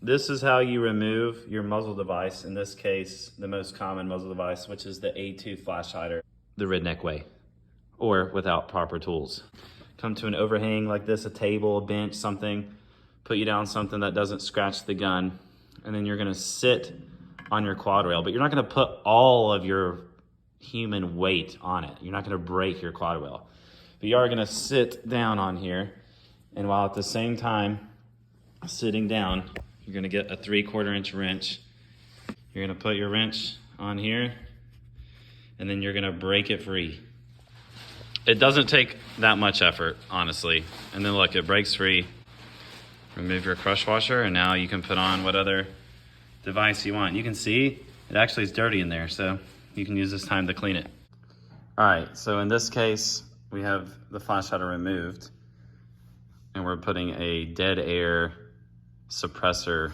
this is how you remove your muzzle device. In this case, the most common muzzle device, which is the A2 flash hider, the redneck way, or without proper tools. Come to an overhang like this, a table, a bench, something, put you down something that doesn't scratch the gun, and then you're gonna sit on your quad rail, but you're not gonna put all of your human weight on it. You're not gonna break your quad rail, but you are gonna sit down on here, and while at the same time sitting down, you're gonna get a 3/4 inch wrench. You're gonna put your wrench on here, and then you're gonna break it free. It doesn't take that much effort, honestly. And then look, it breaks free. Remove your crush washer, and now you can put on what other device you want. You can see it actually is dirty in there, so you can use this time to clean it. All right, so in this case, we have the flash hider removed, and we're putting a dead air suppressor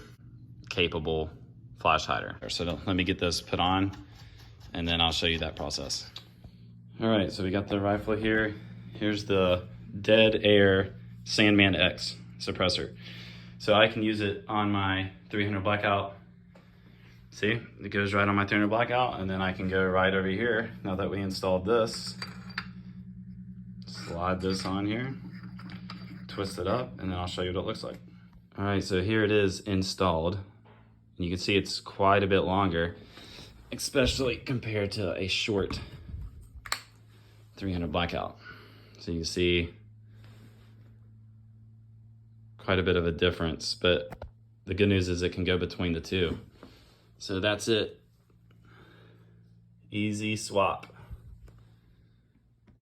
capable flash hider. So let me get this put on, and then I'll show you that process. All right, so we got the rifle here. Here's the dead air Sandman X suppressor. So I can use it on my 300 blackout. See, it goes right on my 300 blackout, and then I can go right over here. Now that we installed this, slide this on here, twist it up, and then I'll show you what it looks like. All right, so here it is installed. You can see it's quite a bit longer, especially compared to a short 300 blackout. So you can see quite a bit of a difference, but the good news is it can go between the two. So that's it. Easy swap.